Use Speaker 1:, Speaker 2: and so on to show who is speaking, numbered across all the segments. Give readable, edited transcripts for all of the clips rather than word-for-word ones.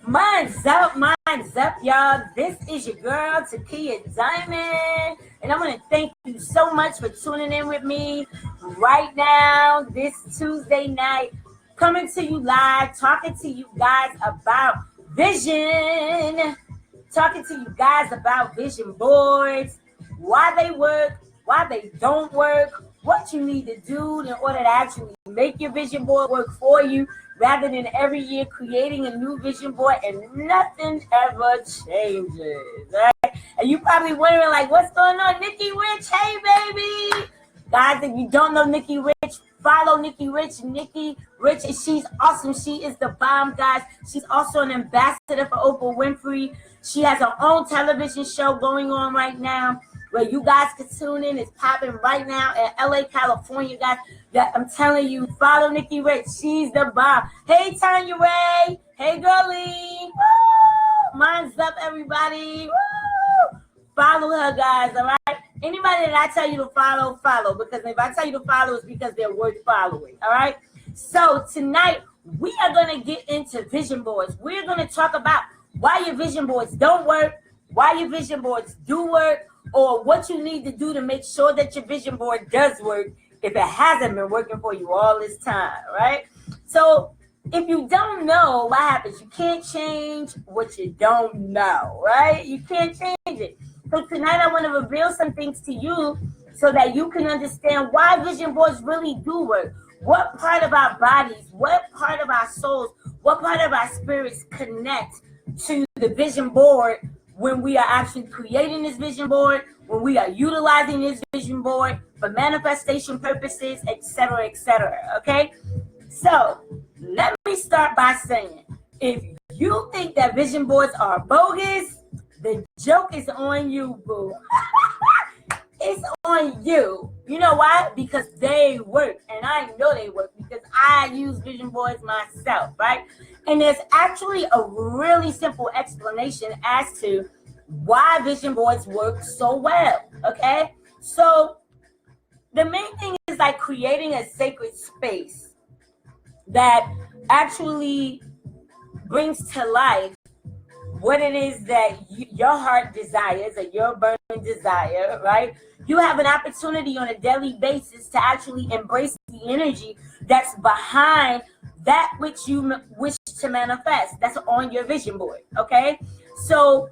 Speaker 1: Mine's up, y'all. This is your girl, Takia Diamond. And I want to thank you so much for tuning in with me right now, this Tuesday night. Coming to you live, talking to you guys about vision. Talking to you guys about vision boards, why they work, why they don't work, what you need to do in order to actually make your vision board work for you, rather than every year creating a new vision board and nothing ever changes, right? And you probably wondering, like, what's going on? Nikki Rich, hey, baby. Guys, if you don't know Nikki Rich, follow Nikki Rich. Nikki Rich, she's awesome. She is the bomb, guys. She's also an ambassador for Oprah Winfrey. She has her own television show going on right now where you guys can tune in. It's popping right now in LA, California, guys. That I'm telling you, follow Nikki Rich. She's the bomb. Hey, Tanya Ray. Hey, girlie. Woo! Mine's up, everybody. Woo! Follow her, guys, all right? Anybody that I tell you to follow, follow. Because if I tell you to follow, it's because they're worth following, all right? So tonight, we are going to get into vision boards. We're going to talk about why your vision boards don't work, why your vision boards do work, or what you need to do to make sure that your vision board does work if it hasn't been working for you all this time, right? So if you don't know what happens, you can't change what you don't know, right? You can't change it. So tonight I want to reveal some things to you so that you can understand why vision boards really do work. What part of our bodies, what part of our souls, what part of our spirits connect to the vision board when we are actually creating this vision board, when we are utilizing this vision board for manifestation purposes, etc., okay? So let me start by saying, if you think that vision boards are bogus, the joke is on you, boo. It's on you. You know why? Because they work, and I know they work because I use vision boards myself, right? And there's actually a really simple explanation as to why vision boards work so well, okay? So the main thing is like creating a sacred space that actually brings to life what it is that your heart desires or your burning desire, right? You have an opportunity on a daily basis to actually embrace the energy that's behind that which you wish to manifest. That's on your vision board, okay? So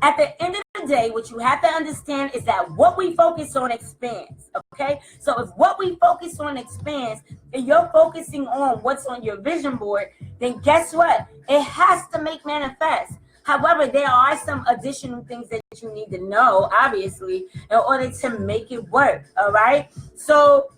Speaker 1: at the end of the day, what you have to understand is that what we focus on expands, okay? So if what we focus on expands and you're focusing on what's on your vision board, then guess what? It has to make manifest. However, there are some additional things that you need to know, obviously, in order to make it work, all right? So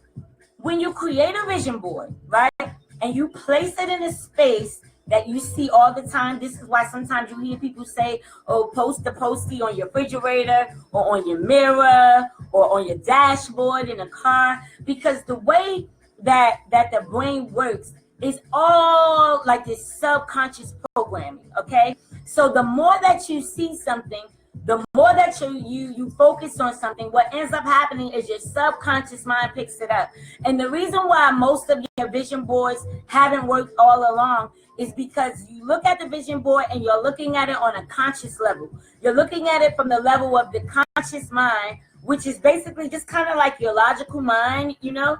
Speaker 1: when you create a vision board, right, and you place it in a space that you see all the time, this is why sometimes you hear people say, oh, post the postie on your refrigerator or on your mirror or on your dashboard in a car, because the way that the brain works is all like this subconscious programming, okay? So the more that you see something, the more that you focus on something, what ends up happening is your subconscious mind picks it up. And the reason why most of your vision boards haven't worked all along is because you look at the vision board and you're looking at it on a conscious level. You're looking at it from the level of the conscious mind, which is basically just kind of like your logical mind, you know?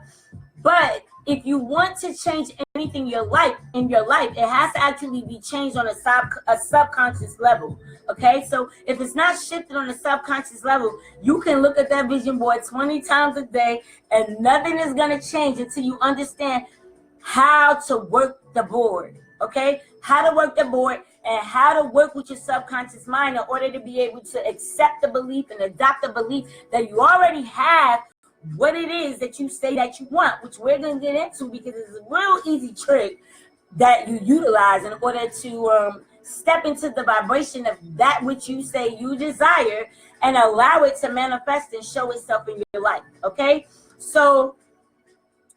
Speaker 1: But if you want to change anything in your life, it has to actually be changed on a subconscious level, okay? So if it's not shifted on a subconscious level, you can look at that vision board 20 times a day and nothing is going to change until you understand how to work the board, okay? How to work the board and how to work with your subconscious mind in order to be able to accept the belief and adopt the belief that you already have what it is that you say that you want, which we're going to get into because it's a real easy trick that you utilize in order to step into the vibration of that which you say you desire and allow it to manifest and show itself in your life, okay? So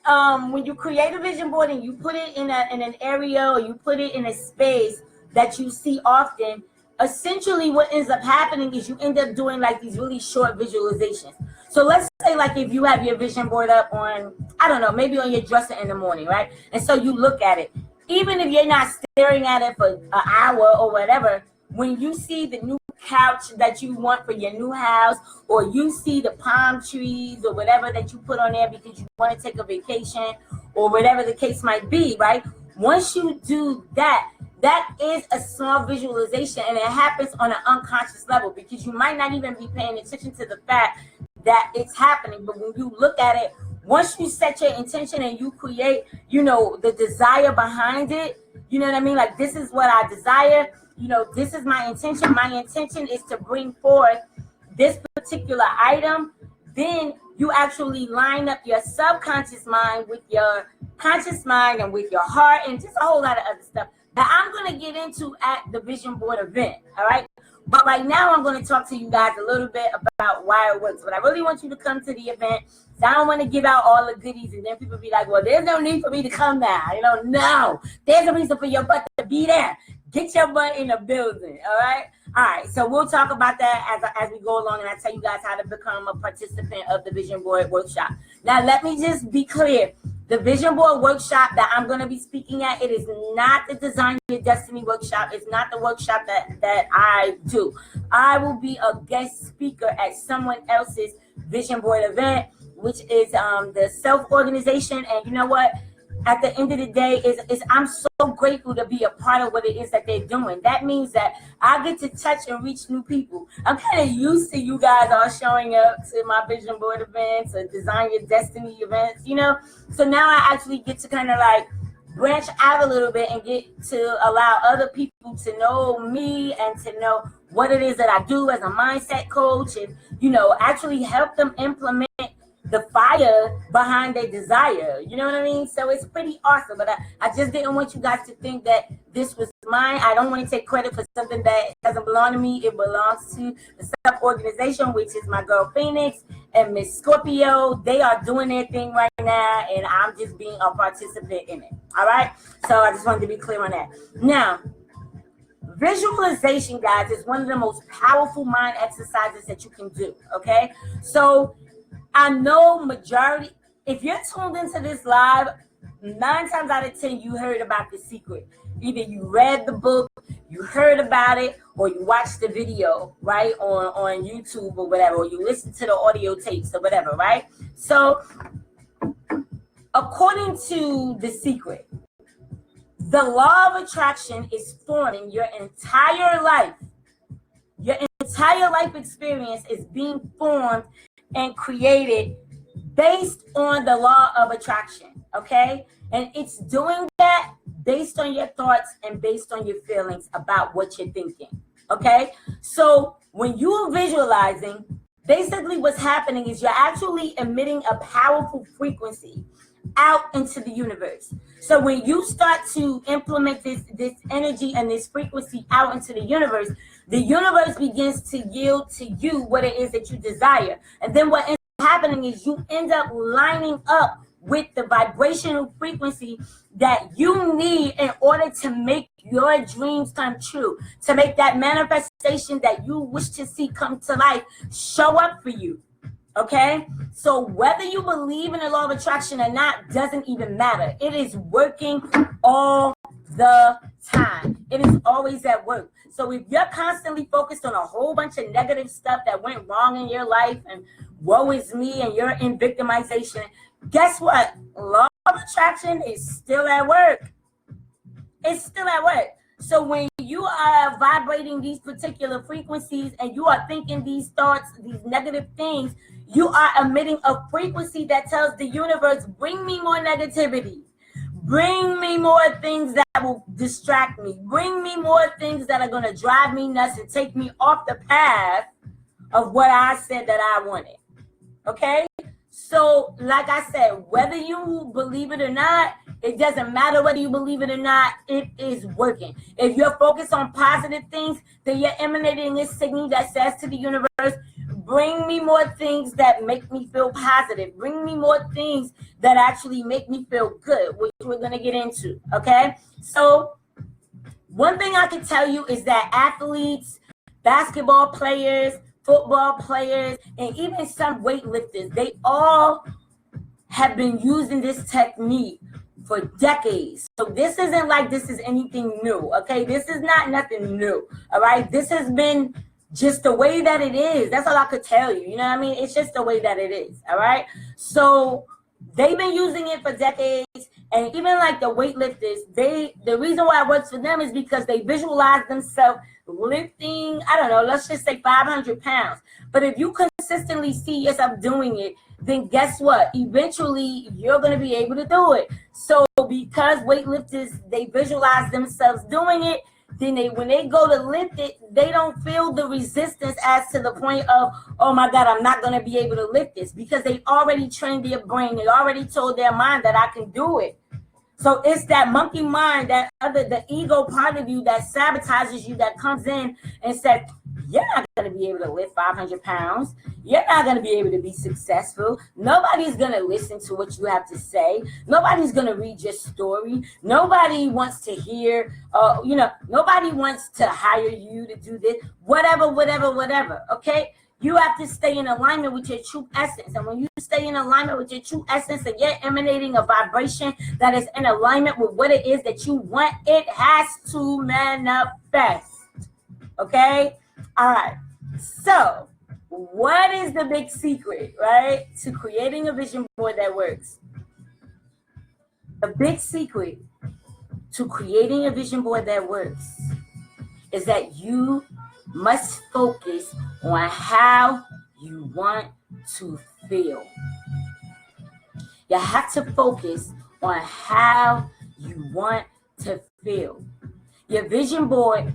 Speaker 1: when you create a vision board and you put it in an area or you put it in a space that you see often, essentially what ends up happening is you end up doing like these really short visualizations. So let's say like if you have your vision board up on, I don't know, maybe on your dresser in the morning, right? And so you look at it. even if you're not staring at it for an hour or whatever, when you see the new couch that you want for your new house, or you see the palm trees or whatever that you put on there because you want to take a vacation or whatever the case might be, right? Once you do that, that is a small visualization, and it happens on an unconscious level because you might not even be paying attention to the fact that it's happening. But when you look at it, once you set your intention and you create, you know, the desire behind it, you know what I mean? Like, this is what I desire. You know, this is my intention. My intention is to bring forth this particular item. Then you actually line up your subconscious mind with your conscious mind and with your heart and just a whole lot of other stuff that I'm going to get into at the Vision Board event. All right. But right now, I'm going to talk to you guys a little bit about why it works. But I really want you to come to the event. So I don't want to give out all the goodies and then people be like, well, there's no need for me to come now. You know, no, there's a reason for your butt to be there. Get your butt in the building. All right. All right. So we'll talk about that as we go along. And I tell you guys how to become a participant of the Vision Board Workshop. Now, let me just be clear. The Vision Board Workshop that I'm going to be speaking at, it is not the Design Your Destiny Workshop. It's not the workshop that I do. I will be a guest speaker at someone else's Vision Board event, which is the self-organization. And you know what? At the end of the day, I'm so grateful to be a part of what it is that they're doing. That means that I get to touch and reach new people. I'm kind of used to you guys all showing up to my Vision Board events or Design Your Destiny events, you know? So now I actually get to kind of like branch out a little bit and get to allow other people to know me and to know what it is that I do as a mindset coach and, you know, actually help them implement the fire behind their desire. You know what I mean? So it's pretty awesome. But I just didn't want you guys to think that this was mine. I don't want to take credit for something that doesn't belong to me. It belongs to the self-organization, which is my girl Phoenix and Miss Scorpio. They are doing their thing right now, and I'm just being a participant in it. All right? So I just wanted to be clear on that. Now, visualization, guys, is one of the most powerful mind exercises that you can do, okay? So I know majority, if you're tuned into this live, 9 times out of 10, you heard about The Secret. Either you read the book, you heard about it, or you watched the video, right, on YouTube or whatever, or you listened to the audio tapes or whatever, right? So according to The Secret, the law of attraction is forming your entire life. Your entire life experience is being formed and created based on the law of attraction, okay? And it's doing that based on your thoughts and based on your feelings about what you're thinking, okay? So when you're visualizing, basically what's happening is you're actually emitting a powerful frequency out into the universe. So when you start to implement this energy and this frequency out into the universe begins to yield to you what it is that you desire. And then what ends up happening is you end up lining up with the vibrational frequency that you need in order to make your dreams come true, to make that manifestation that you wish to see come to life show up for you. Okay, so whether you believe in the law of attraction or not doesn't even matter. It is working all the time. It is always at work. So if you're constantly focused on a whole bunch of negative stuff that went wrong in your life and woe is me and you're in victimization, guess what? Law of attraction is still at work. It's still at work. So when you are vibrating these particular frequencies and you are thinking these thoughts, these negative things, you are emitting a frequency that tells the universe, bring me more negativity. Bring me more things that will distract me. Bring me more things that are going to drive me nuts and take me off the path of what I said that I wanted. Okay? So, like I said, whether you believe it or not, it doesn't matter whether you believe it or not, it is working. If you're focused on positive things, then you're emanating this signal that says to the universe, bring me more things that make me feel positive. Bring me more things that actually make me feel good, which we're going to get into, okay? So one thing I can tell you is that athletes, basketball players, football players, and even some weightlifters, they all have been using this technique for decades. So this isn't like this is anything new, okay? This is not nothing new, all right? This has been just the way that it is. That's all I could tell you, you know what I mean? It's just the way that it is, all right? So they've been using it for decades, and even like the weightlifters, the reason why it works for them is because they visualize themselves lifting, I don't know, let's just say 500 pounds. But if you consistently see yourself doing it, then guess what? Eventually, you're going to be able to do it. So because weightlifters, they visualize themselves doing it, then when they go to lift it, they don't feel the resistance as to the point of, oh my God, I'm not going to be able to lift this, because they already trained their brain. They already told their mind that I can do it. So it's that monkey mind, the ego part of you that sabotages you, that comes in and says, you're not going to be able to lift 500 pounds. You're not going to be able to be successful. Nobody's going to listen to what you have to say. Nobody's going to read your story. Nobody wants to hear, nobody wants to hire you to do this, whatever, okay? You have to stay in alignment with your true essence. And when you stay in alignment with your true essence and you're emanating a vibration that is in alignment with what it is that you want, it has to manifest. Okay? All right. So, what is the big secret, right, to creating a vision board that works? The big secret to creating a vision board that works is that you must focus on how you want to feel. You have to focus on how you want to feel. Your vision board,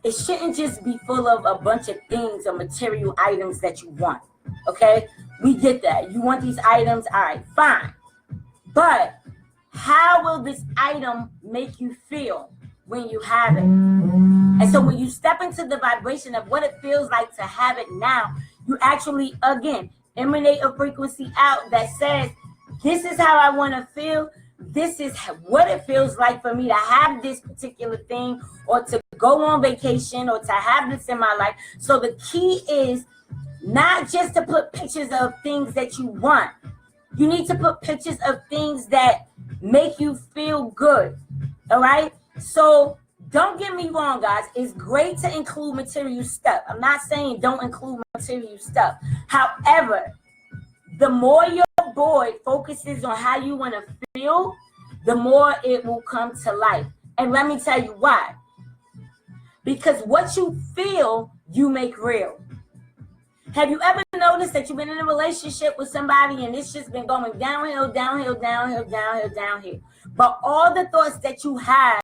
Speaker 1: it shouldn't just be full of a bunch of things or material items that you want, okay? We get that. You want these items, all right, fine. But how will this item make you feel when you have it? And so when you step into the vibration of what it feels like to have it now, you actually, again, emanate a frequency out that says, this is how I want to feel. This is what it feels like for me to have this particular thing, or to go on vacation, or to have this in my life. So the key is not just to put pictures of things that you want. You need to put pictures of things that make you feel good. All right? So don't get me wrong, guys. It's great to include material stuff. I'm not saying don't include material stuff. However, the more your board focuses on how you want to feel, the more it will come to life. And let me tell you why. Because what you feel, you make real. Have you ever noticed that you've been in a relationship with somebody and it's just been going downhill, but all the thoughts that you have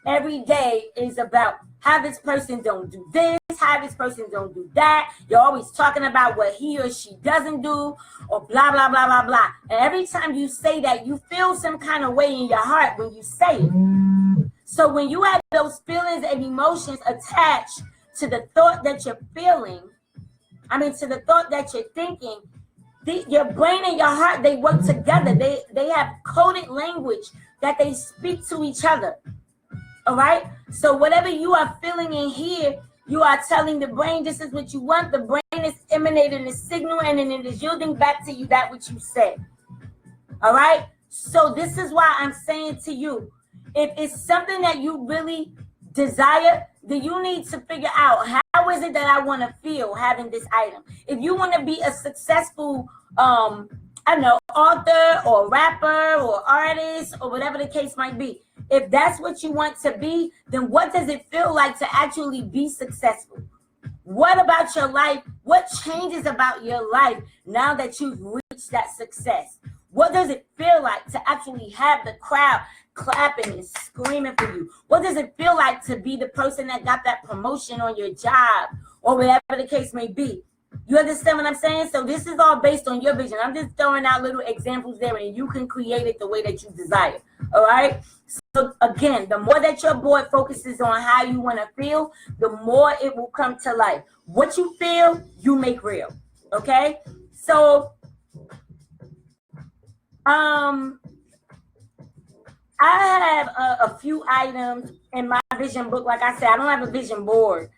Speaker 1: every day is about how this person don't do this, how this person don't do that. You're always talking about what he or she doesn't do, or blah, blah, blah, blah, blah. And every time you say that, you feel some kind of way in your heart when you say it. So when you have those feelings and emotions attached to the thought that you're feeling, to the thought that you're thinking, your brain and your heart, they work together. They have coded language that they speak to each other. All right? So whatever you are feeling in here, you are telling the brain this is what you want. The brain is emanating a signal, and then it is yielding back to you that which you said. All right? So this is why I'm saying to you, if it's something that you really desire, then you need to figure out, how is it that I want to feel having this item? If you want to be a successful, author or rapper or artist or whatever the case might be, if that's what you want to be, then what does it feel like to actually be successful? What about your life? What changes about your life now that you've reached that success? What does it feel like to actually have the crowd clapping and screaming for you? What does it feel like to be the person that got that promotion on your job, or whatever the case may be? You understand what I'm saying? So this is all based on your vision. I'm just throwing out little examples there, and you can create it the way that you desire. All right? So again, the more that your board focuses on how you want to feel, the more it will come to life. What you feel, you make real. Okay? So I have a few items in my vision book. Like I said, I don't have a vision board.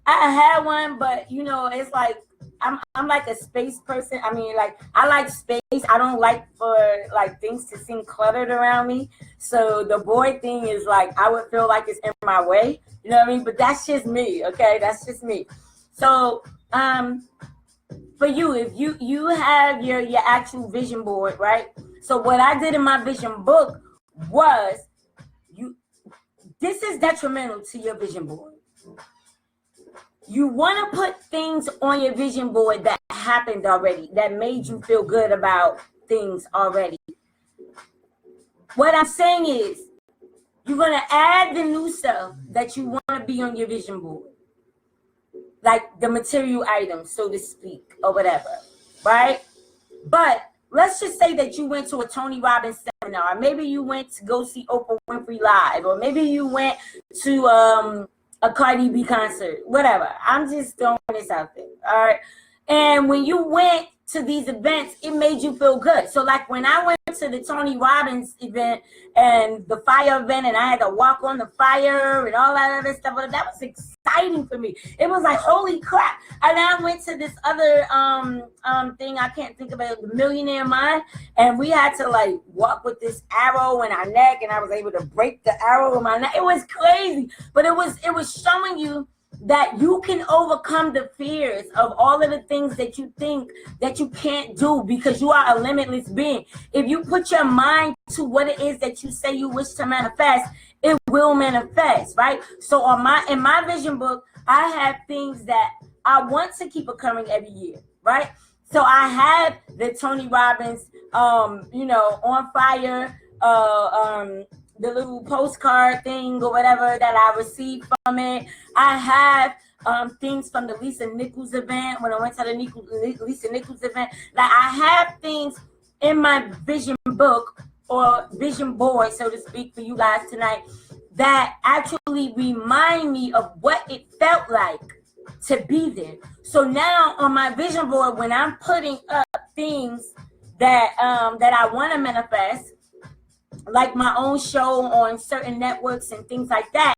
Speaker 1: I had one, but it's like I'm like a space person. I mean, like, I like space. I don't like for like things to seem cluttered around me. So the boy thing is like, I would feel like it's in my way. You know what I mean? But that's just me. Okay, that's just me. So for you, if you have your actual vision board, right? So what I did in my vision book was, this is detrimental to your vision board. You want to put things on your vision board that happened already, that made you feel good about things already. What I'm saying is, you're going to add the new stuff that you want to be on your vision board, like the material items, so to speak, or whatever, right? But let's just say that you went to a Tony Robbins seminar. Maybe you went to go see Oprah Winfrey Live, or maybe you went to a Cardi B concert, whatever. I'm just throwing this out there, all right? And when you went to these events, it made you feel good. So like when I went to the Tony Robbins event and the fire event, and I had to walk on the fire and all that other stuff, that was exciting for me. It was like, holy crap. And I went to this other thing, I can't think of it, the Millionaire Mind, and we had to like walk with this arrow in our neck, and I was able to break the arrow in my neck. It was crazy, but it was showing you that you can overcome the fears of all of the things that you think that you can't do, because you are a limitless being. If you put your mind to what it is that you say you wish to manifest, it will manifest, right? So in my vision book, I have things that I want to keep occurring every year, right? So I have the Tony Robbins, on fire, the little postcard thing or whatever that I received from it. I have things from the Lisa Nichols event, when I went to the Lisa Nichols event. Like, I have things in my vision book or vision board, so to speak, for you guys tonight, that actually remind me of what it felt like to be there. So now on my vision board, when I'm putting up things that I want to manifest, like my own show on certain networks and things like that,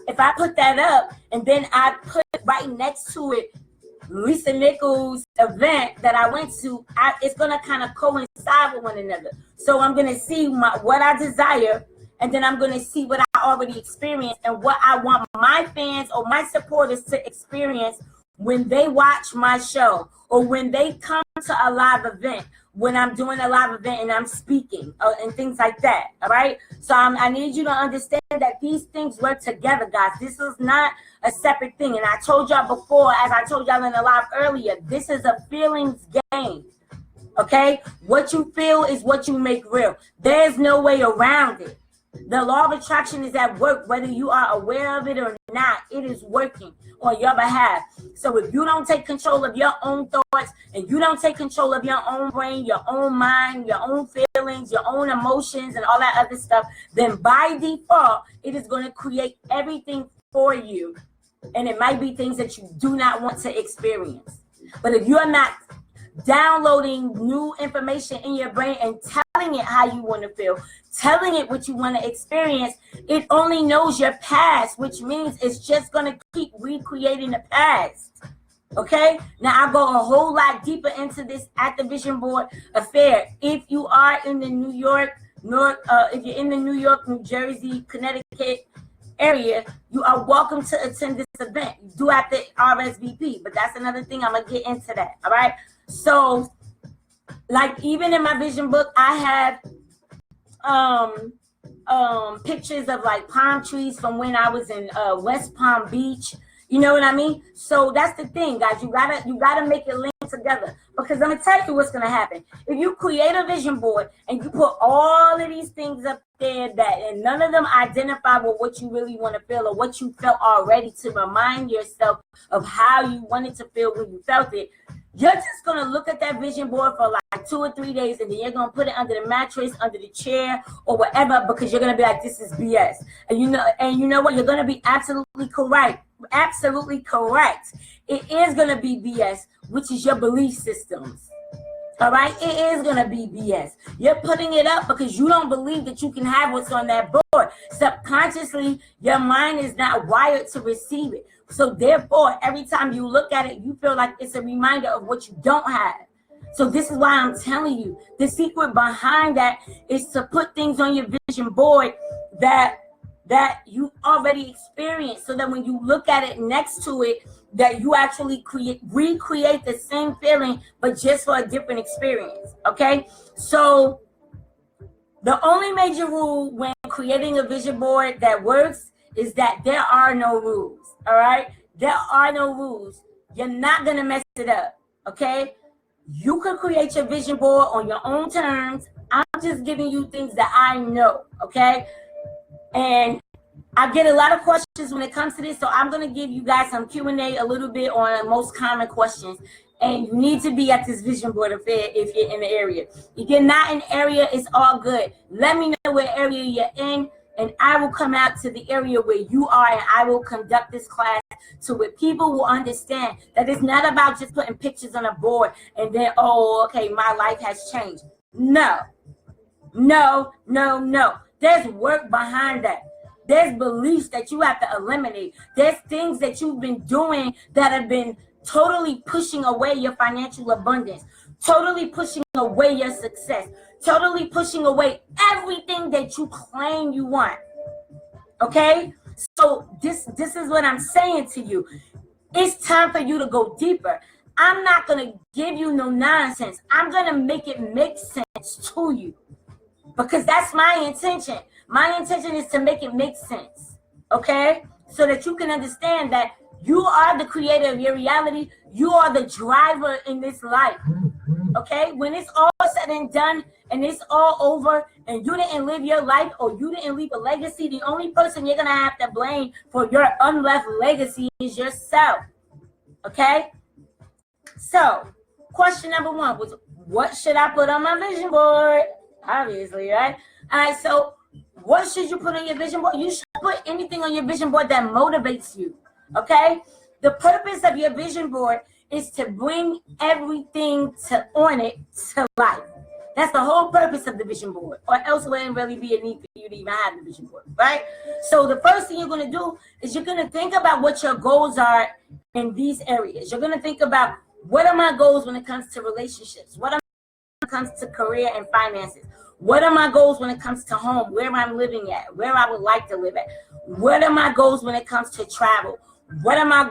Speaker 1: if I put that up and then I put right next to it Lisa Nichols event that I went to, it's going to kind of coincide with one another. So I'm going to see what I desire, and then I'm going to see what I already experienced and what I want my fans or my supporters to experience when they watch my show, or when they come to a live event, when I'm doing a live event and I'm speaking and things like that. All right. So I need you to understand that these things work together, guys. This is not a separate thing. And I told y'all before, as I told y'all in the live earlier, this is a feelings game. Okay. What you feel is what you make real. There's no way around it. The law of attraction is at work, whether you are aware of it or not. It is working on your behalf. So if you don't take control of your own thoughts, and you don't take control of your own brain, your own mind, your own feelings, your own emotions, and all that other stuff, then by default, it is going to create everything for you. And it might be things that you do not want to experience. But if you're not downloading new information in your brain and telling it how you want to feel, telling it what you want to experience, it only knows your past, which means it's just going to keep recreating the past. Okay, now I'll go a whole lot deeper into this at the vision board affair. If you are in the New York, if you're in the New York, New Jersey, Connecticut area, you are welcome to attend this event. You do have to RSVP, but that's another thing. I'm gonna get into that. All right. So, like, even in my vision book, I have pictures of like palm trees from when I was in West Palm Beach. You know what I mean? So that's the thing, guys. You gotta make it link together, because I'm gonna tell you what's gonna happen. If you create a vision board and you put all of these things up there and none of them identify with what you really want to feel or what you felt already, to remind yourself of how you wanted to feel when you felt it, you're just going to look at that vision board for like 2 or 3 days, and then you're going to put it under the mattress, under the chair, or whatever, because you're going to be like, this is BS. And you know what? You're going to be absolutely correct. Absolutely correct. It is going to be BS, which is your belief systems. All right, it is going to be BS. You're putting it up because you don't believe that you can have what's on that board. Subconsciously, your mind is not wired to receive it. So therefore, every time you look at it, you feel like it's a reminder of what you don't have. So this is why I'm telling you, the secret behind that is to put things on your vision board that you already experienced, so that when you look at it next to it, that you actually recreate the same feeling, but just for a different experience. Okay, so the only major rule when creating a vision board that works is that there are no rules. All right, there are no rules. You're not gonna mess it up. Okay, you can create your vision board on your own terms. I'm just giving you things that I know. Okay, and I get a lot of questions when it comes to this, so I'm going to give you guys some Q&A a little bit on most common questions. And you need to be at this vision board affair if you're in the area. If you're not in the area, it's all good. Let me know what area you're in, and I will come out to the area where you are, and I will conduct this class so where people will understand that it's not about just putting pictures on a board and then, oh, okay, my life has changed. No. There's work behind that. There's beliefs that you have to eliminate. There's things that you've been doing that have been totally pushing away your financial abundance, totally pushing away your success, totally pushing away everything that you claim you want. Okay? So this is what I'm saying to you. It's time for you to go deeper. I'm not going to give you no nonsense. I'm going to make it make sense to you, because that's my intention. My intention is to make it make sense, okay? So that you can understand that you are the creator of your reality. You are the driver in this life, okay? When it's all said and done and it's all over and you didn't live your life or you didn't leave a legacy, the only person you're going to have to blame for your unleft legacy is yourself, okay? So, question number 1 was, what should I put on my vision board? Obviously, right? All right, so what should you put on your vision board? You should put anything on your vision board that motivates you, okay? The purpose of your vision board is to bring everything on it to life. That's the whole purpose of the vision board, or else there wouldn't really be a need for you to even have the vision board, right? So the first thing you're going to do is you're going to think about what your goals are in these areas. You're going to think about, what are my goals when it comes to relationships? What are when it comes to career and finances? What are my goals when it comes to home, where I'm living at, where I would like to live at? What are my goals when it comes to travel? What are my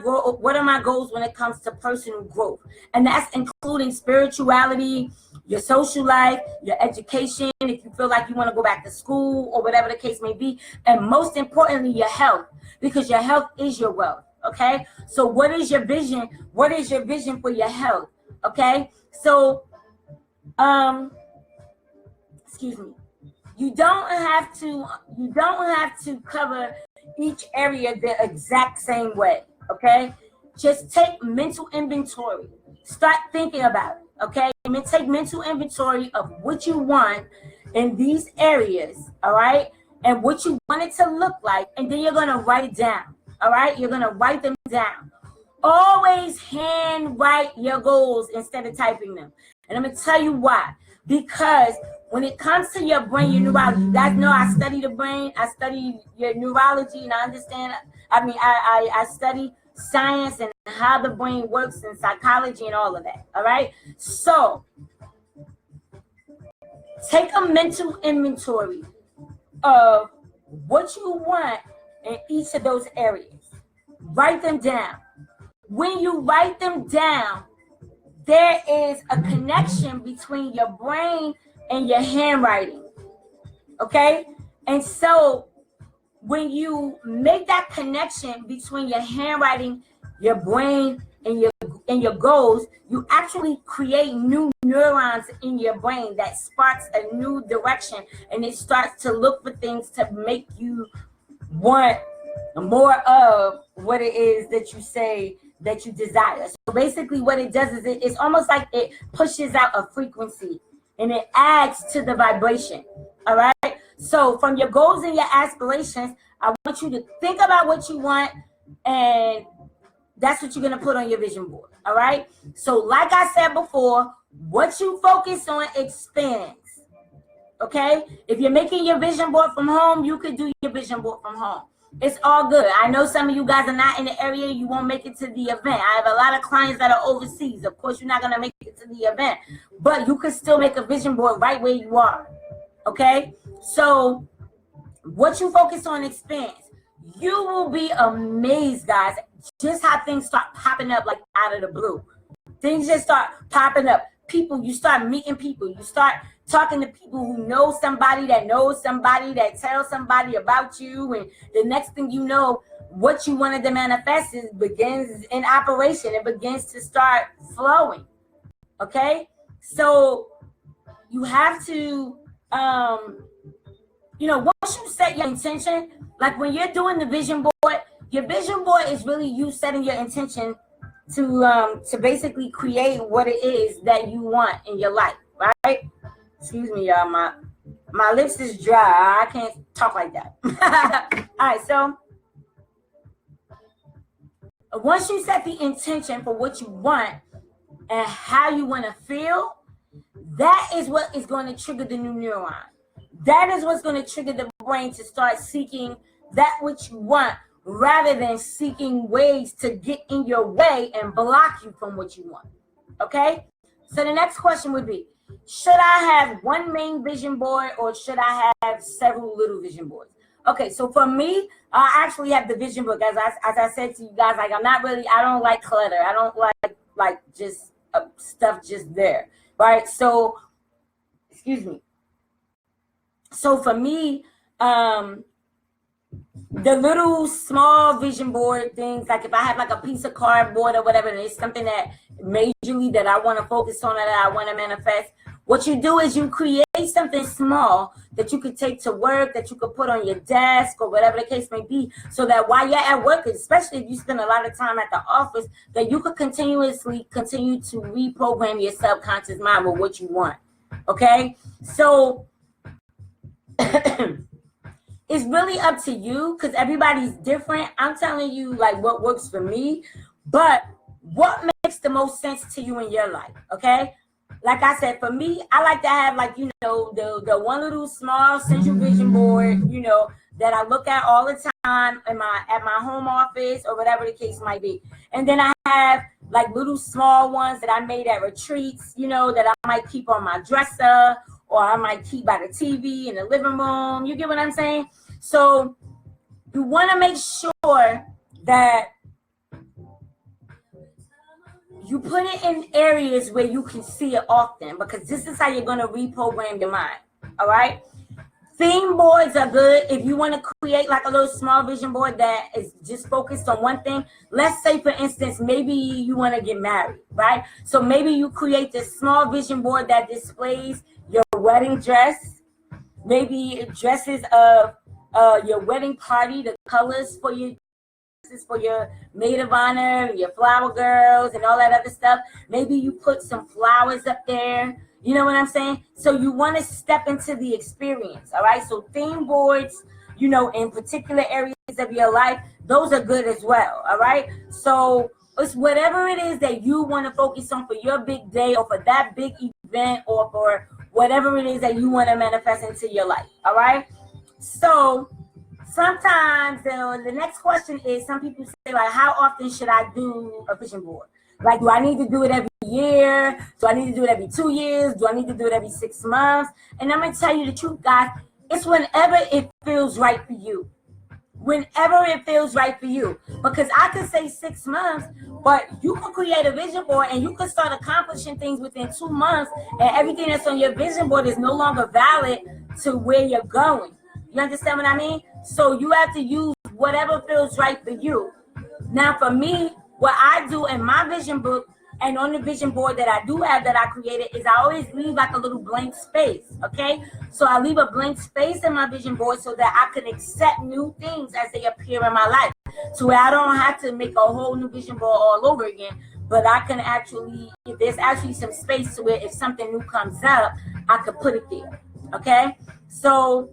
Speaker 1: goals when it comes to personal growth? And that's including spirituality, your social life, your education, if you feel like you want to go back to school or whatever the case may be. And most importantly, your health, because your health is your wealth, okay? So what is your vision? What is your vision for your health, okay? So, excuse me. You don't have to cover each area the exact same way, okay? Just take mental inventory. Start thinking about it, okay? And then take mental inventory of what you want in these areas, all right? And what you want it to look like, and then you're going to write it down, all right? You're going to write them down. Always hand write your goals instead of typing them. And I'm going to tell you why. Because when it comes to your brain, your neurology, you guys know I study the brain, I study your neurology, and I understand, I study science and how the brain works and psychology and all of that, all right? So, take a mental inventory of what you want in each of those areas. Write them down. When you write them down, there is a connection between your brain and your handwriting, okay? And so when you make that connection between your handwriting, your brain, and your goals, you actually create new neurons in your brain that sparks a new direction, and it starts to look for things to make you want more of what it is that you say that you desire. So basically what it does is it's almost like it pushes out a frequency and it adds to the vibration, all right? So from your goals and your aspirations, I want you to think about what you want, and that's what you're going to put on your vision board, all right? So like I said before, What you focus on expands. Okay? If you're making your vision board from home, you could do your vision board from home. It's all good. I know some of you guys are not in the area. You won't make it to the event. I have a lot of clients that are overseas. Of course, you're not going to make it to the event. But you can still make a vision board right where you are. Okay? So what you focus on expands. You will be amazed, guys, just how things start popping up like out of the blue. Things just start popping up. People, you start meeting people. You start talking to people who know somebody that knows somebody that tells somebody about you. And the next thing you know, what you wanted to manifest begins in operation. It begins to start flowing. Okay? So you have to, once you set your intention, like when you're doing the vision board, your vision board is really you setting your intention to basically create what it is that you want in your life, right? Excuse me, y'all. My lips is dry. I can't talk like that. All right, so once you set the intention for what you want and how you want to feel, that is what is going to trigger the new neuron. That is what's going to trigger the brain to start seeking that which you want, rather than seeking ways to get in your way and block you from what you want. Okay? So the next question would be, should I have one main vision board or should I have several little vision boards? Okay, so for me, I actually have the vision board. As I said to you guys, like I don't like clutter. I don't like just stuff just there, right? So, excuse me. So for me, the little small vision board things, like if I have like a piece of cardboard or whatever, and it's something that majorly that I want to focus on, that I want to manifest, what you do is you create something small that you could take to work, that you could put on your desk or whatever the case may be, so that while you're at work, especially if you spend a lot of time at the office, that you could continue to reprogram your subconscious mind with what you want. Okay? So it's really up to you, because everybody's different. I'm telling you like what works for me, but what makes the most sense to you in your life. Okay, like I said, for me, I like to have the one little small central vision board, that I look at all the time at my home office or whatever the case might be. And then I have like little small ones that I made at retreats, that I might keep on my dresser, or I might keep by the TV in the living room. You get what I'm saying? So you want to make sure that you put it in areas where you can see it often, because this is how you're going to reprogram your mind. All right? Theme boards are good if you want to create like a little small vision board that is just focused on one thing. Let's say, for instance, maybe you want to get married, right? So maybe you create this small vision board that displays your wedding dress, maybe dresses of your wedding party, the colors for your maid of honor, your flower girls, and all that other stuff. Maybe you put some flowers up there. You know what I'm saying? So you want to step into the experience, all right? So theme boards, in particular areas of your life, those are good as well, all right? So it's whatever it is that you want to focus on for your big day, or for that big event, or for whatever it is that you want to manifest into your life, all right? So sometimes the next question is, some people say, like, how often should I do a vision board? Like, do I need to do it every year? Do I need to do it every 2 years? Do I need to do it every 6 months? And I'm going to tell you the truth, guys. It's whenever it feels right for you. Whenever it feels right for you. Because I could say 6 months, but you can create a vision board and you can start accomplishing things within 2 months, and everything that's on your vision board is no longer valid to where you're going. You understand what I mean? So you have to use whatever feels right for you. Now, for me, what I do in my vision book and on the vision board that I do have that I created is I always leave like a little blank space, okay? So I leave a blank space in my vision board so that I can accept new things as they appear in my life. So I don't have to make a whole new vision board all over again, but I can actually, if there's actually some space to it, if something new comes up, I could put it there, okay? So,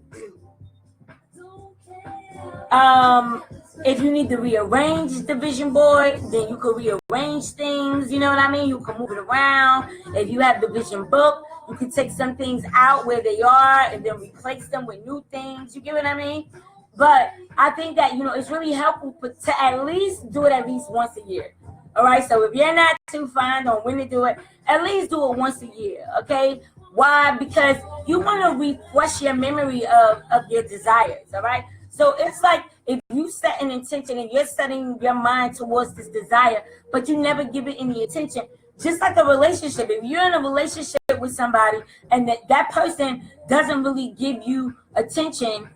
Speaker 1: If you need to rearrange the vision board, then you can rearrange things. You know what I mean? You can move it around. If you have the vision book, you can take some things out where they are and then replace them with new things. You get what I mean? But I think that, it's really helpful to at least do it at least once a year. All right. So if you're not too fond on when to do it, at least do it once a year. Okay. Why? Because you want to refresh your memory of your desires. All right. So it's like if you set an intention and you're setting your mind towards this desire, but you never give it any attention, just like a relationship. If you're in a relationship with somebody and that person doesn't really give you attention,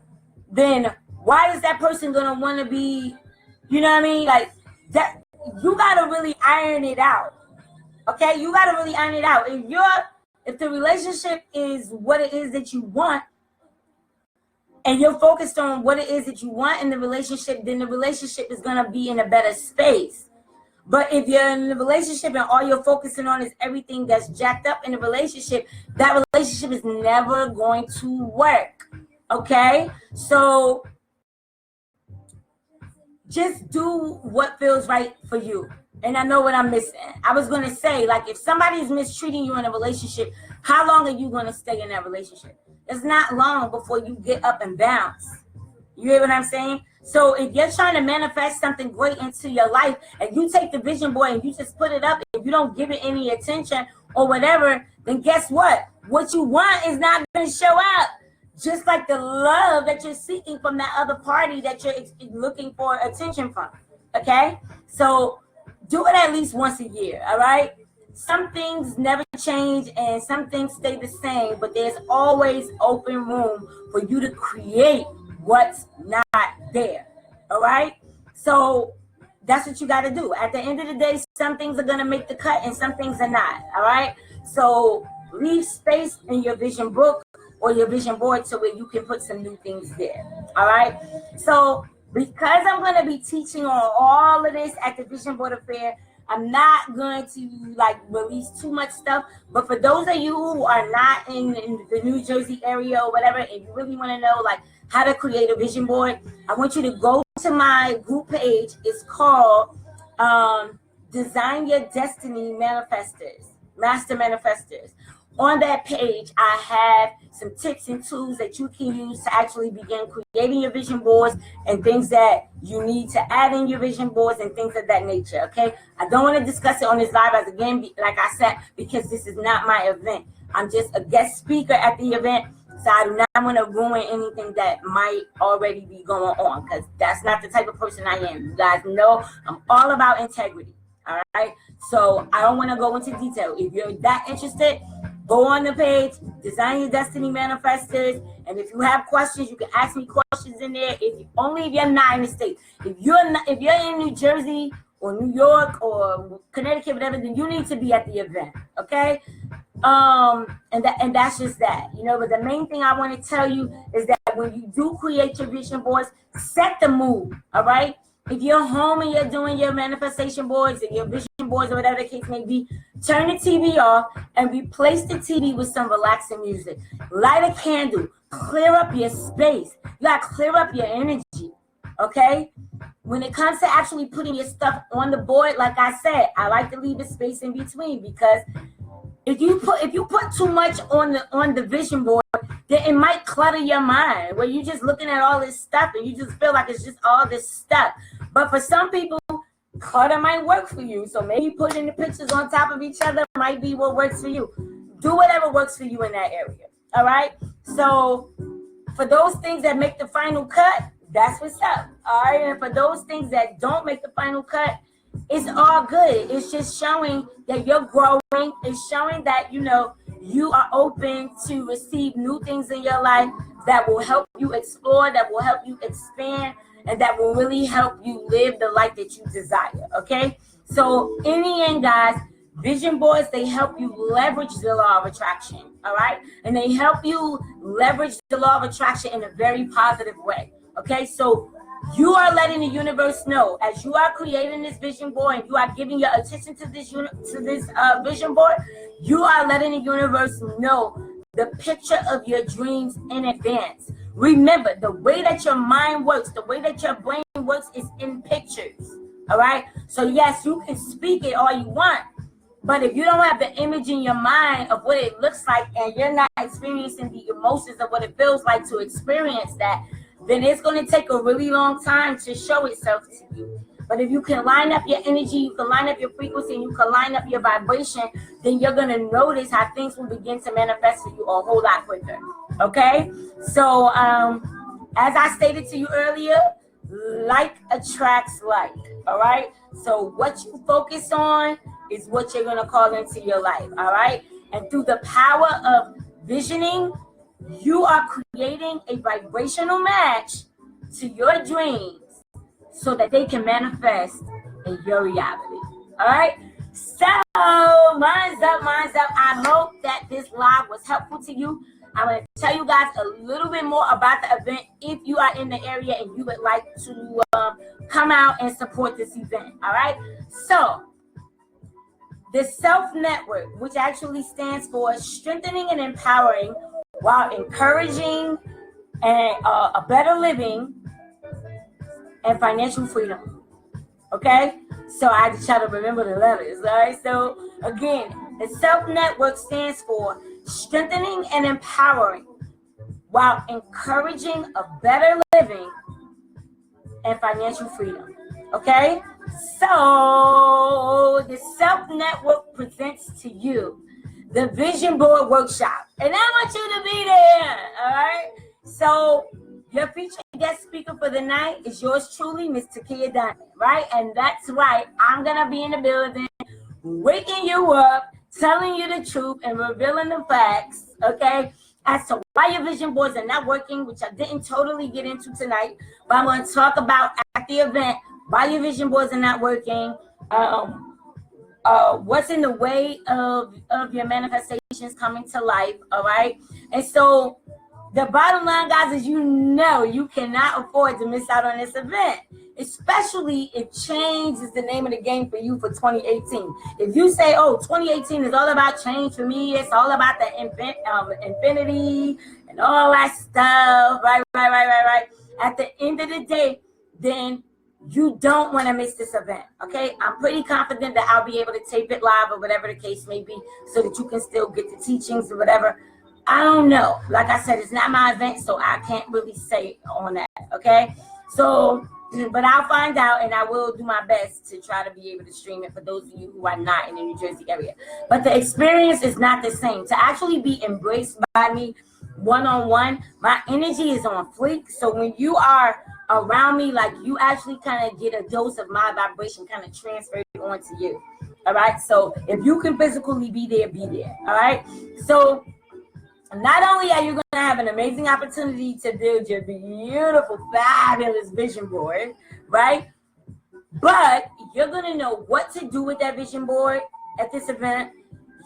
Speaker 1: then why is that person going to want to be, you know what I mean? Like that, you got to really iron it out. Okay. You got to really iron it out. If the relationship is what it is that you want, and you're focused on what it is that you want in the relationship, then the relationship is going to be in a better space. But if you're in a relationship and all you're focusing on is everything that's jacked up in the relationship, that relationship is never going to work. Okay? So just do what feels right for you. And I know what I'm missing. I was going to say, like, if somebody is mistreating you in a relationship, how long are you going to stay in that relationship? It's not long before you get up and bounce. You hear what I'm saying? So if you're trying to manifest something great into your life and you take the vision board and you just put it up, if you don't give it any attention or whatever, then guess what? What you want is not going to show up. Just like the love that you're seeking from that other party that you're looking for attention from. Okay? So do it at least once a year, all right? Some things never change and some things stay the same, but there's always open room for you to create what's not there, all right? So that's what you got to do. At the end of the day, some things are going to make the cut and some things are not, all right? So leave space in your vision book or your vision board so where you can put some new things there, all right? So because I'm going to be teaching on all of this at the Vision Board Affair, I'm not going to release too much stuff. But for those of you who are not in the New Jersey area or whatever, and you really want to know how to create a vision board, I want you to go to my group page. It's called Design Your Destiny Master Manifestors. On that page, I have some tips and tools that you can use to actually begin creating your vision boards and things that you need to add in your vision boards and things of that nature, okay? I don't want to discuss it on this live as again, like I said, because this is not my event. I'm just a guest speaker at the event, so I do not want to ruin anything that might already be going on because that's not the type of person I am. You guys know I'm all about integrity, all right? So I don't want to go into detail. If you're that interested, go on the page, Design Your Destiny Manifestors, and if you have questions, you can ask me questions in there. If you're not in the States. If you're in New Jersey or New York or Connecticut, whatever, then you need to be at the event, okay? And that's just that, But the main thing I want to tell you is that when you do create your vision boards, set the mood, all right? If you're home and you're doing your manifestation boards and your vision boards or whatever the case may be, turn the TV off and replace the TV with some relaxing music. Light a candle. Clear up your space. You got to clear up your energy, okay? When it comes to actually putting your stuff on the board, like I said, I like to leave a space in between because if you put too much on the vision board, then it might clutter your mind where you're just looking at all this stuff and you just feel like it's just all this stuff. But for some people, clutter might work for you. So maybe putting the pictures on top of each other might be what works for you. Do whatever works for you in that area. All right. So for those things that make the final cut, that's what's up. All right. And for those things that don't make the final cut, it's all good. It's just showing that you're growing. It's showing that, you are open to receive new things in your life that will help you explore, that will help you expand, and that will really help you live the life that you desire, okay? So in the end, guys, vision boards, they help you leverage the law of attraction, all right? And they help you leverage the law of attraction in a very positive way, okay? So you are letting the universe know as you are creating this vision board and you are giving your attention to this vision board, you are letting the universe know the picture of your dreams in advance. Remember, the way that your mind works, the way that your brain works is in pictures. All right? So yes, you can speak it all you want, but if you don't have the image in your mind of what it looks like and you're not experiencing the emotions of what it feels like to experience that, then it's going to take a really long time to show itself to you. But if you can line up your energy, you can line up your frequency, and you can line up your vibration, then you're going to notice how things will begin to manifest for you a whole lot quicker. Okay? So, as I stated to you earlier, like attracts like. All right? So what you focus on is what you're going to call into your life. All right? And through the power of visioning, you are creating a vibrational match to your dreams so that they can manifest in your reality. All right? So, mind's up. I hope that this live was helpful to you. I'm going to tell you guys a little bit more about the event if you are in the area and you would like to come out and support this event. All right? So, the Self Network, which actually stands for Strengthening and Empowering while Encouraging a Better Living and Financial Freedom. Okay? So I had to try to remember the letters. All right? So again, the Self Network stands for Strengthening and Empowering while Encouraging a Better Living and Financial Freedom. Okay? So the Self Network presents to you the Vision Board Workshop. And I want you to be there. All right? So your featured guest speaker for the night is yours truly, Miss Takia Diamond, right? And that's right. I'm going to be in the building, waking you up, telling you the truth, and revealing the facts, okay, as to why your vision boards are not working, which I didn't totally get into tonight, but I'm going to talk about at the event why your vision boards are not working, what's in the way of your manifestations coming to life, all right? And so the bottom line, guys, is you cannot afford to miss out on this event, especially if change is the name of the game for you for 2018. If you say, oh, 2018 is all about change for me, it's all about the infinity and all that stuff, right. At the end of the day, then you don't want to miss this event, okay? I'm pretty confident that I'll be able to tape it live or whatever the case may be so that you can still get the teachings or whatever. I don't know. Like I said, it's not my event, so I can't really say on that, okay? So, but I'll find out, and I will do my best to try to be able to stream it for those of you who are not in the New Jersey area. But the experience is not the same. To actually be embraced by me one-on-one, my energy is on fleek. So when you are around me, like, you actually kind of get a dose of my vibration kind of transferred onto you, all right? So if you can physically be there, all right? So not only are you going to have an amazing opportunity to build your beautiful, fabulous vision board, right? But you're going to know what to do with that vision board at this event.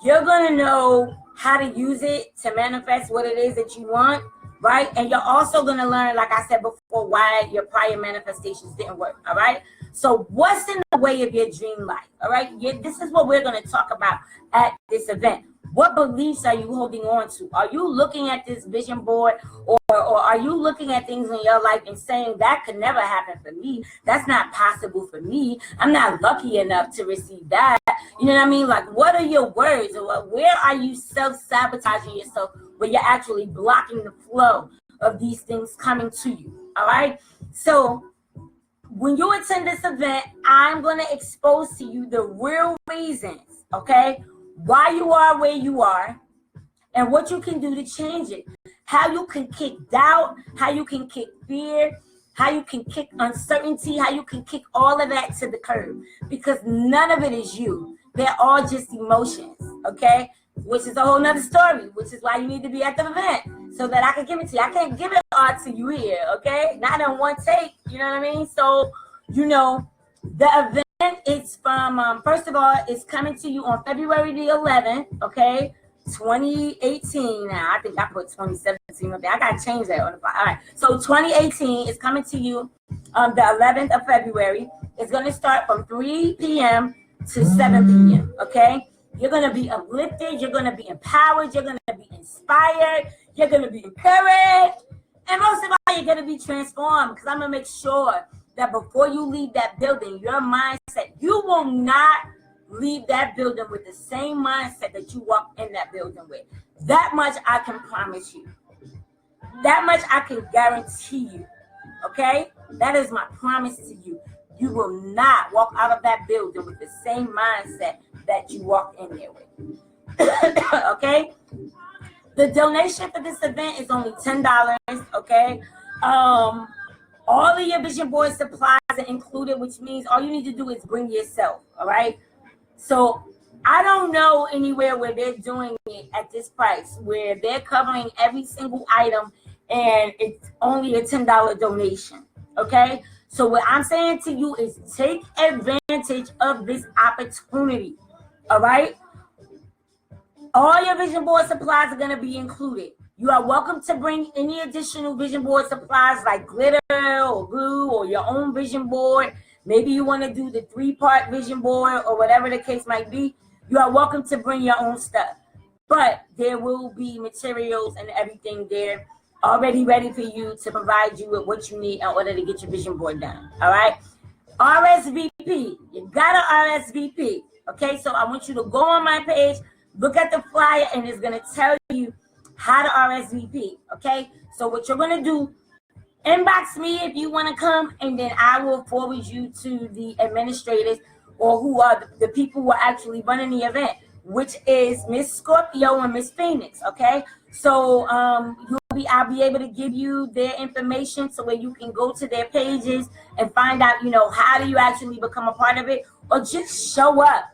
Speaker 1: You're going to know how to use it to manifest what it is that you want, right? And you're also going to learn, like I said before, why your prior manifestations didn't work, all right? So what's in the way of your dream life, all right? This is what we're going to talk about at this event. What beliefs are you holding on to? Are you looking at this vision board or are you looking at things in your life and saying that could never happen for me? That's not possible for me. I'm not lucky enough to receive that. You know what I mean? Like, what are your words? Or where are you self-sabotaging yourself where you're actually blocking the flow of these things coming to you? All right? So when you attend this event, I'm going to expose to you the real reasons, okay, why you are where you are, and what you can do to change it. How you can kick doubt, how you can kick fear, how you can kick uncertainty, how you can kick all of that to the curb. Because none of it is you. They're all just emotions, okay? Which is a whole nother story, which is why you need to be at the event so that I can give it to you. I can't give it all to you here, okay? Not in one take, you know what I mean? So, the event, it's from, first of all, it's coming to you on February the 11th, okay, 2018. Now, I think I put 2017 up there. I got to change that on the fly. All right, so 2018 is coming to you the 11th of February. It's going to start from 3 p.m. to 7 p.m., okay? You're going to be uplifted. You're going to be empowered. You're going to be inspired. You're going to be encouraged. And most of all, you're going to be transformed, because I'm going to make sure that before you leave that building, your mindset, you will not leave that building with the same mindset that you walked in that building with. That much I can promise you. That much I can guarantee you. Okay? That is my promise to you. You will not walk out of that building with the same mindset that you walked in there with. Okay? The donation for this event is only $10. Okay? All of your vision board supplies are included, which means all you need to do is bring yourself. All right? So I don't know anywhere where they're doing it at this price, where they're covering every single item and it's only a $10 donation. Okay? So what I'm saying to you is take advantage of this opportunity. All right? All your vision board supplies are going to be included. You are welcome to bring any additional vision board supplies like glitter or glue or your own vision board. Maybe you want to do the 3-part vision board or whatever the case might be. You are welcome to bring your own stuff. But there will be materials and everything there already ready for you to provide you with what you need in order to get your vision board done. All right? RSVP. You got to RSVP. Okay? So I want you to go on my page, look at the flyer, and it's going to tell you how to RSVP. Okay? So what you're going to do, inbox me if you want to come, and then I will forward you to the administrators or who are the people who are actually running the event, which is Miss Scorpio and Miss Phoenix. Okay? So I'll be able to give you their information so where you can go to their pages and find out, how do you actually become a part of it, or just show up.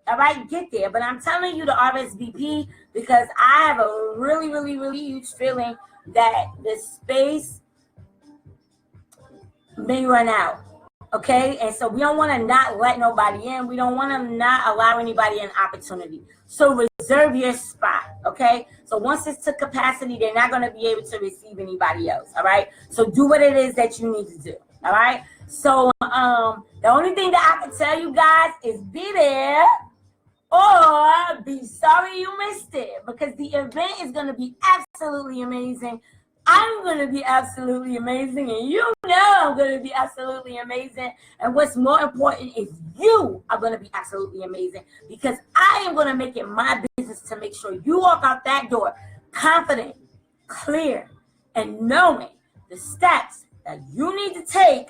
Speaker 1: All right, get there. But I'm telling you to RSVP because I have a really, really, really huge feeling that the space may run out. Okay, and so we don't want to not let nobody in. We don't want to not allow anybody an opportunity. So reserve your spot. Okay, so once it's to capacity, they're not going to be able to receive anybody else. All right, so do what it is that you need to do. All right, so the only thing that I can tell you guys is be there or be sorry you missed it, because the event is going to be absolutely amazing. I'm going to be absolutely amazing, and I'm going to be absolutely amazing. And what's more important is you are going to be absolutely amazing, because I am going to make it my business to make sure you walk out that door confident, clear, and knowing the steps that you need to take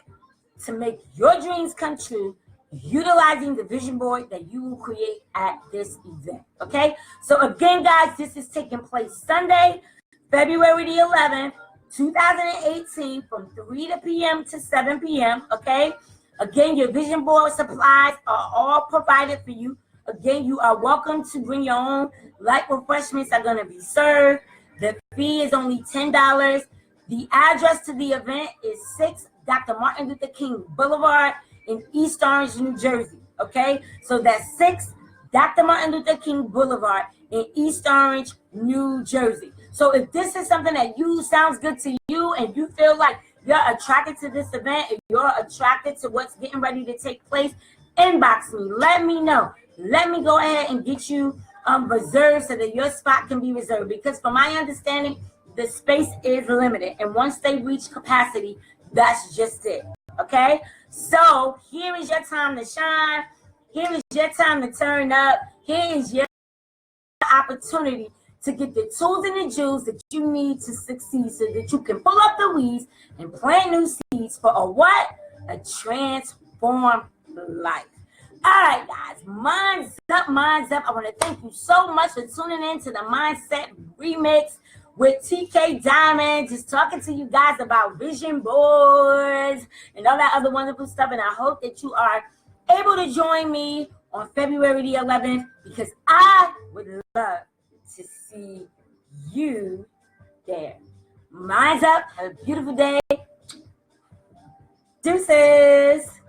Speaker 1: to make your dreams come true, utilizing the vision board that you will create at this event. Okay? So again, guys, this is taking place Sunday, February the 11th, 2018, from 3 p.m. to 7 p.m., okay? Again, your vision board supplies are all provided for you. Again, you are welcome to bring your own. Light refreshments are going to be served. The fee is only $10. The address to the event is 6 Dr. Martin Luther King Boulevard in East Orange, New Jersey, okay? So that's 6 Dr. Martin Luther King Boulevard in East Orange, New Jersey. So if this is something that sounds good to you and you feel like you're attracted to this event, if you're attracted to what's getting ready to take place, inbox me. Let me know. Let me go ahead and get you reserved so that your spot can be reserved. Because from my understanding, the space is limited. And once they reach capacity, that's just it. Okay? So here is your time to shine. Here is your time to turn up. Here is your opportunity to get the tools and the jewels that you need to succeed so that you can pull up the weeds and plant new seeds for a what? A transformed life. All right, guys, minds up, minds up. I want to thank you so much for tuning in to the Mindset Remix with TK Diamond, just talking to you guys about vision boards and all that other wonderful stuff. And I hope that you are able to join me on February the 11th, because I would love to see you there. Minds up. Have a beautiful day. Deuces.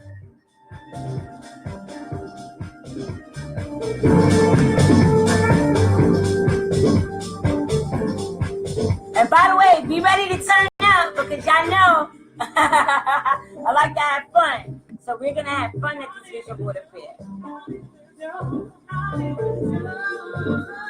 Speaker 1: And by the way, be ready to turn out, because y'all know I like to have fun. So we're going to have fun at this vision board affair. know how it feels.